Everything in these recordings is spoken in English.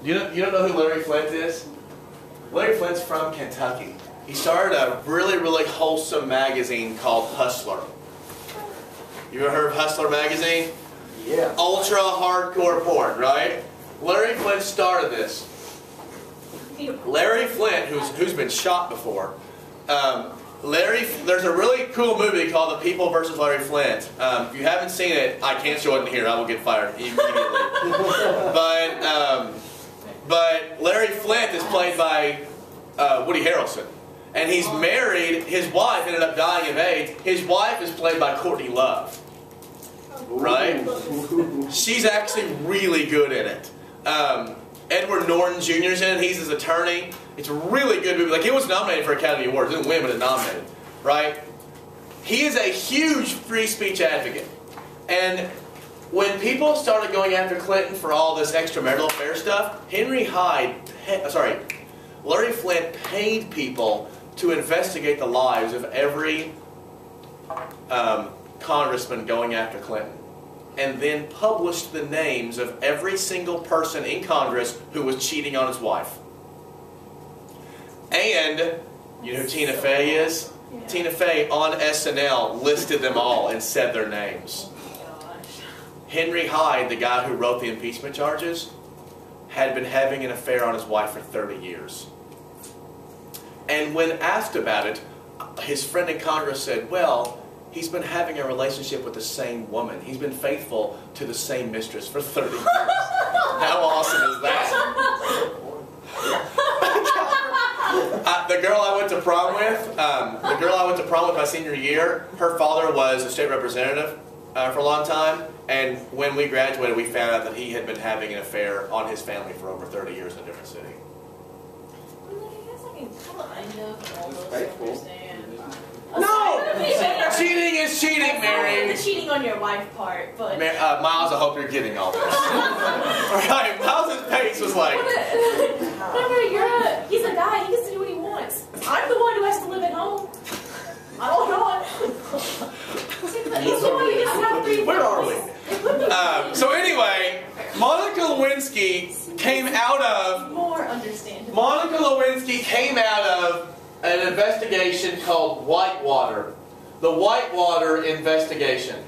You don't know who Larry Flynt is? Larry Flynt's from Kentucky. He started a really, really wholesome magazine called Hustler. You ever heard of Hustler magazine? Yeah. Ultra hardcore porn, right? Larry Flynt started this. Larry Flynt, who's been shot before. There's a really cool movie called The People vs. Larry Flynt. If you haven't seen it, I can't show it in here. I will get fired immediately. But Larry Flynt is played by Woody Harrelson. And he's married. His wife ended up dying of AIDS. His wife is played by Courtney Love. Right? She's actually really good in it. Edward Norton Jr. is in it. He's his attorney. It's a really good movie. Like, it was nominated for Academy Awards. It didn't win, but it nominated. Right? He is a huge free speech advocate. And when people started going after Clinton for all this extramarital affair stuff, Larry Flynt paid people to investigate the lives of every congressman going after Clinton, and then published the names of every single person in Congress who was cheating on his wife. And you know who Tina Fey is? Yeah. Tina Fey on SNL listed them all and said their names. Henry Hyde, the guy who wrote the impeachment charges, had been having an affair on his wife for 30 years. And when asked about it, his friend in Congress said, well, he's been having a relationship with the same woman. He's been faithful to the same mistress for 30 years. How awesome is that? The girl I went to prom with, my senior year, her father was a state representative for a long time. And when we graduated, we found out that he had been having an affair on his family for over 30 years in a different city. No! Cheating is cheating, Mary! The cheating on your wife part, but... Miles, I hope you're getting all this. Alright, Miles' face was like... Remember, he's a guy, he gets to do what he wants. I'm the one who has to live at home. I don't know. He's the one who gets to have 3 Where are we? So anyway, Monica Lewinsky came out of... More understandable. Monica Lewinsky came out of an investigation called Whitewater. The Whitewater investigation.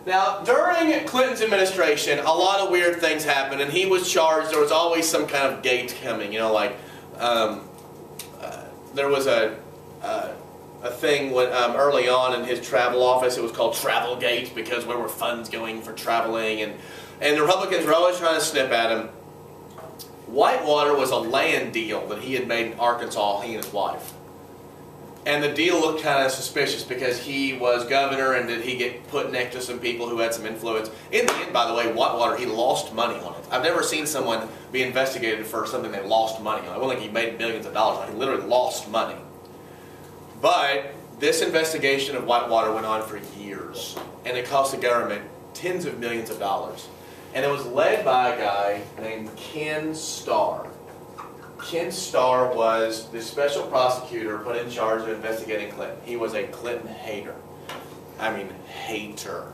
Now, during Clinton's administration, a lot of weird things happened, and he was charged. There was always some kind of gate coming, you know, like there was a thing when, early on in his travel office. It was called Travelgate because where were funds going for traveling, and the Republicans were always trying to snip at him. Whitewater was a land deal that he had made in Arkansas, he and his wife. And the deal looked kind of suspicious because he was governor, and did he get put next to some people who had some influence. In the end, by the way, Whitewater, he lost money on it. I've never seen someone be investigated for something they lost money on. It wasn't like he made millions of dollars. He literally lost money. But this investigation of Whitewater went on for years, and it cost the government tens of millions of dollars. And it was led by a guy named Ken Starr. Ken Starr was the special prosecutor put in charge of investigating Clinton. He was a Clinton hater. I mean, hater.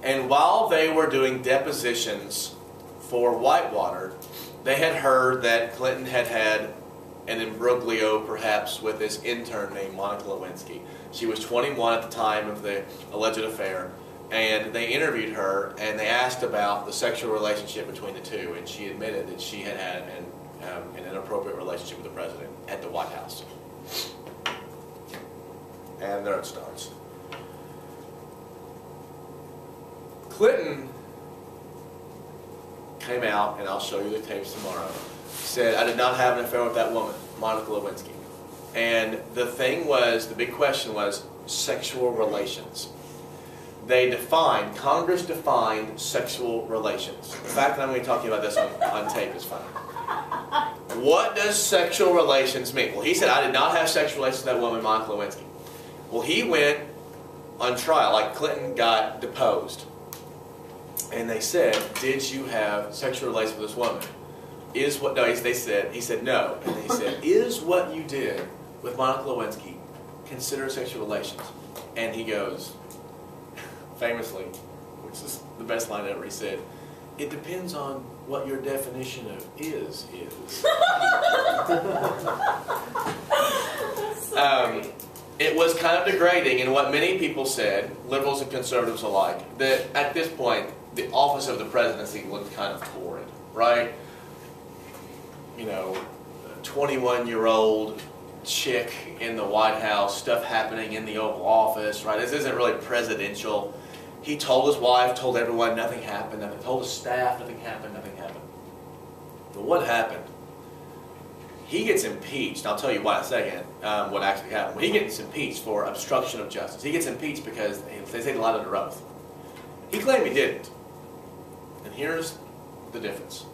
And while they were doing depositions for Whitewater, they had heard that Clinton had had an imbroglio, perhaps, with this intern named Monica Lewinsky. She was 21 at the time of the alleged affair. And they interviewed her, and they asked about the sexual relationship between the two, and she admitted that she had had an inappropriate relationship with the president at the White House. And there it starts. Clinton came out, and I'll show you the tapes tomorrow, said, I did not have an affair with that woman, Monica Lewinsky. And the thing was, the big question was sexual relations. Congress defined sexual relations. The fact that I'm going to be talking about this on tape is fine. What does sexual relations mean? Well, he said, I did not have sexual relations with that woman, Monica Lewinsky. Well, he went on trial, like Clinton got deposed. And they said, did you have sexual relations with this woman? He said, no. And they said, is what you did with Monica Lewinsky considered sexual relations? And he goes, famously, which is the best line ever, he said, it depends on what your definition of is. It was kind of degrading, and what many people said, liberals and conservatives alike, that at this point, the office of the presidency looked kind of torrid, right? You know, a 21-year-old chick in the White House, stuff happening in the Oval Office, right? This isn't really presidential. He told his wife, told everyone nothing happened, nothing, told his staff nothing happened, nothing happened. But what happened? He gets impeached. I'll tell you why in a second, what actually happened. He gets impeached for obstruction of justice. He gets impeached because they say he lied under oath. He claimed he didn't. And here's the difference.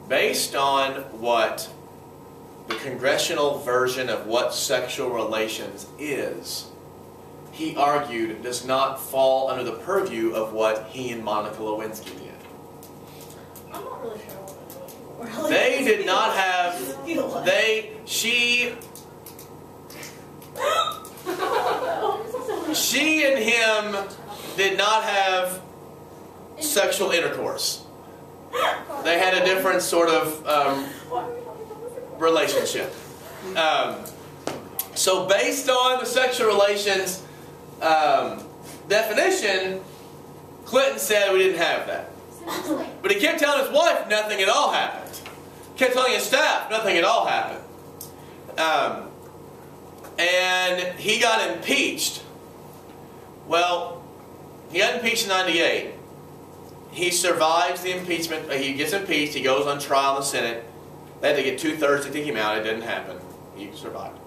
Based on what the congressional version of what sexual relations is, he argued does not fall under the purview of what he and Monica Lewinsky did. I'm not really sure what I'm doing. They did not have, she and him did not have sexual intercourse. They had a different sort of relationship. So based on the sexual relations definition, Clinton said we didn't have that. But he kept telling his wife nothing at all happened. Kept telling his staff nothing at all happened. And he got impeached. Well, he got impeached in '98. He survives the impeachment. He gets impeached. He goes on trial in the Senate. They had to get 2/3 to take him out. It didn't happen. He survived.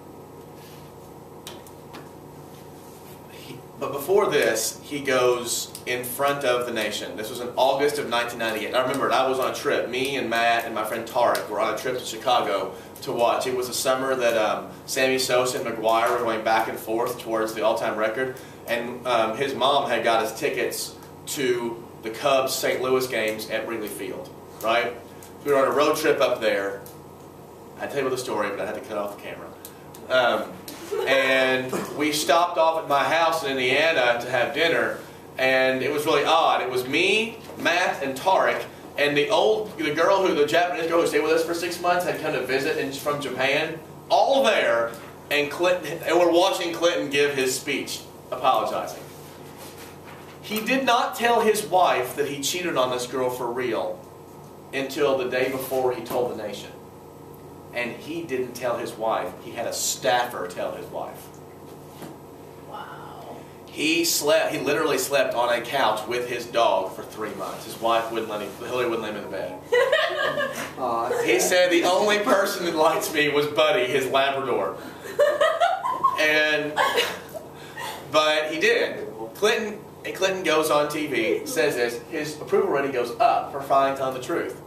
But before this, he goes in front of the nation. This was in August of 1998. I remember I was on a trip. Me and Matt and my friend Tarek were on a trip to Chicago to watch. It was a summer that Sammy Sosa and McGuire were going back and forth towards the all-time record. And his mom had got us tickets to the Cubs St. Louis games at Wrigley Field, right? We were on a road trip up there. I'd tell you the story, but I had to cut off the camera. And we stopped off at my house in Indiana to have dinner, and it was really odd. It was me, Matt, and Tarek, and the Japanese girl who stayed with us for 6 months had come to visit from Japan, all there, and we're watching Clinton give his speech, apologizing. He did not tell his wife that he cheated on this girl for real until the day before he told the nation. And he didn't tell his wife. He had a staffer tell his wife. Wow. He literally slept on a couch with his dog for 3 months. His wife wouldn't let him, Hillary wouldn't let him in the bed. He said the only person that likes me was Buddy, his Labrador. But he did. Clinton goes on TV, says this, his approval rating goes up for finally telling the truth.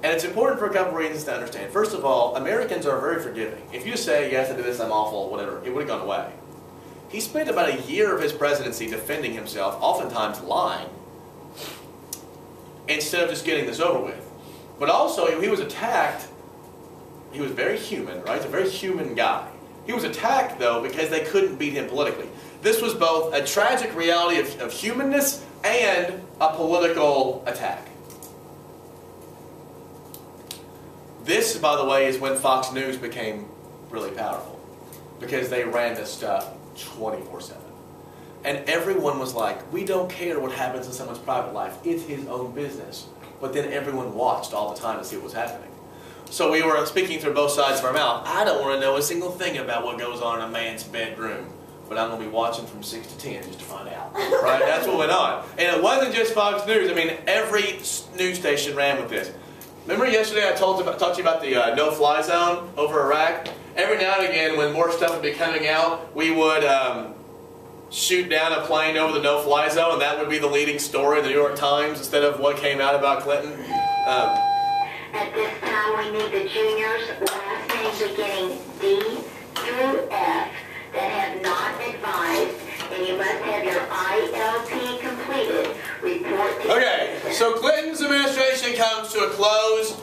And it's important for a couple reasons to understand. First of all, Americans are very forgiving. If you say, yes, I did this, I'm awful, whatever, it would have gone away. He spent about a year of his presidency defending himself, oftentimes lying, instead of just getting this over with. But also, he was attacked. He was very human, right? He's a very human guy. He was attacked, though, because they couldn't beat him politically. This was both a tragic reality of humanness and a political attack. This, by the way, is when Fox News became really powerful, because they ran this stuff 24/7. And everyone was like, we don't care what happens in someone's private life. It's his own business. But then everyone watched all the time to see what was happening. So we were speaking through both sides of our mouth. I don't want to know a single thing about what goes on in a man's bedroom, but I'm going to be watching from 6 to 10 just to find out. Right? That's what went on. And it wasn't just Fox News. I mean, every news station ran with this. Remember yesterday I talked to you about the no-fly zone over Iraq? Every now and again, when more stuff would be coming out, we would shoot down a plane over the no-fly zone, and that would be the leading story in the New York Times instead of what came out about Clinton. At this time, we need the juniors, last names beginning D through F, that have not advised, and you must have your ILP completed. Report to Okay, so Clinton's administration comes to a close.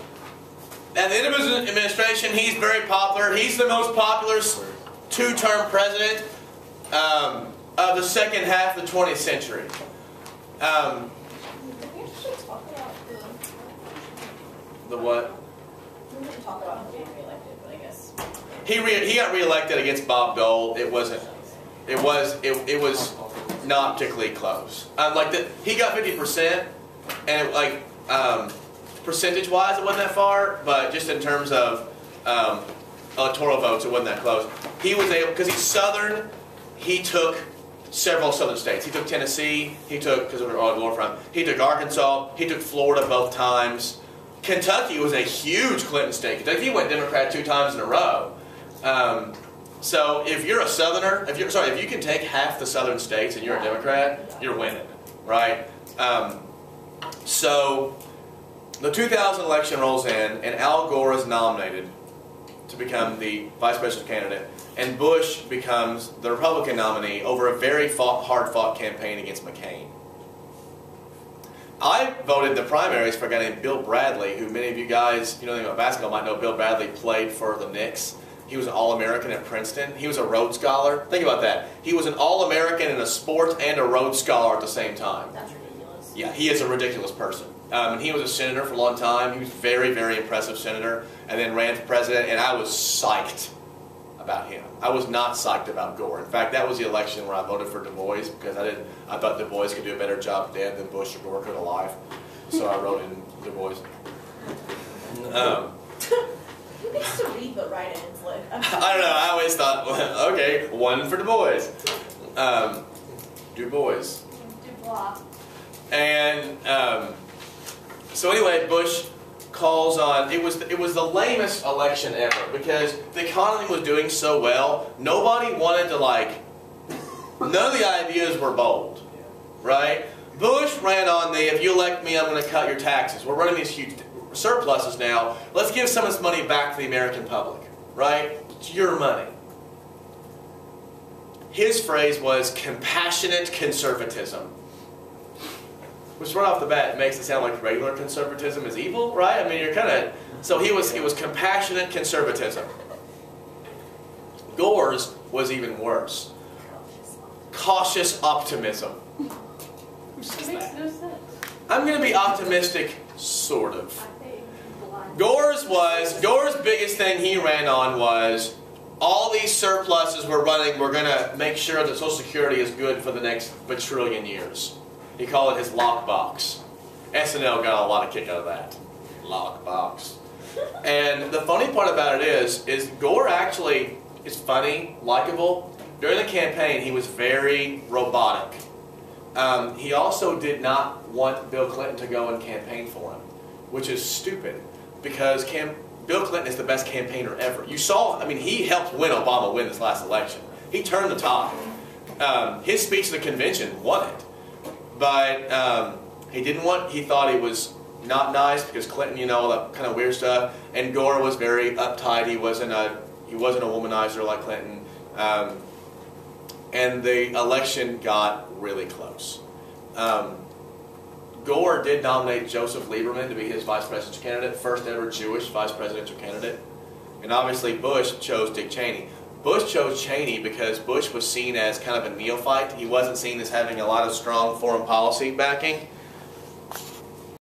At the end of his administration, he's very popular. He's the most popular two-term president of the second half of the 20th century. The what? We didn't talk about him being reelected, but I guess. He got reelected against Bob Dole. It was not particularly close. He got 50%, and percentage-wise, it wasn't that far. But just in terms of electoral votes, it wasn't that close. He was able, because he's Southern. He took several Southern states. He took Tennessee. He took, because of where we're from. He took Arkansas. He took Florida both times. Kentucky was a huge Clinton state. Kentucky went Democrat 2 times in a row. So if you're a Southerner, if you can take half the Southern states and you're a Democrat, you're winning, right? So the 2000 election rolls in, and Al Gore is nominated to become the vice presidential candidate, and Bush becomes the Republican nominee over a very hard-fought campaign against McCain. I voted in the primaries for a guy named Bill Bradley, who many of you guys, if you know anything about basketball, might know. Bill Bradley played for the Knicks. He was an All-American at Princeton. He was a Rhodes Scholar. Think about that. He was an All-American in a sport and a Rhodes Scholar at the same time. That's ridiculous. Yeah, he is a ridiculous person. And he was a senator for a long time. He was a very, very impressive senator, and then ran for president, and I was psyched about him. I was not psyched about Gore. In fact, that was the election where I voted for Du Bois, because I thought Du Bois could do a better job dead than Bush or Gore could alive. So I wrote in Du Bois. Who gets to read the write-ins? I don't know. I always thought, okay, one for Du Bois. Du Bois. Dubois. And so anyway, Bush calls on. It was the lamest election ever, because the economy was doing so well. Nobody wanted to none of the ideas were bold, right? Bush ran on the, if you elect me, I'm going to cut your taxes. We're running these huge surpluses now. Let's give some of this money back to the American public, right? It's your money. His phrase was compassionate conservatism, which right off the bat makes it sound like regular conservatism is evil, right? I mean, you're kind of, so it was compassionate conservatism. Gore's was even worse. Cautious optimism. Who says It makes that? no sense. I'm going to be optimistic, sort of. I think blind. Gore's biggest thing he ran on was, all these surpluses we're running, we're going to make sure that Social Security is good for the next bajillion years. He called it his lockbox. SNL got a lot of kick out of that. Lockbox. And the funny part about it is Gore actually is funny, likable. During the campaign, he was very robotic. He also did not want Bill Clinton to go and campaign for him, which is stupid, because Bill Clinton is the best campaigner ever. You saw, I mean, he helped Obama win this last election. He turned the tide. His speech at the convention won it. But he thought he was not nice because Clinton, you know, all that kind of weird stuff. And Gore was very uptight. He wasn't a womanizer like Clinton. And the election got really close. Gore did nominate Joseph Lieberman to be his vice presidential candidate, first ever Jewish vice presidential candidate. And obviously Bush chose Dick Cheney. Bush chose Cheney because Bush was seen as kind of a neophyte. He wasn't seen as having a lot of strong foreign policy backing.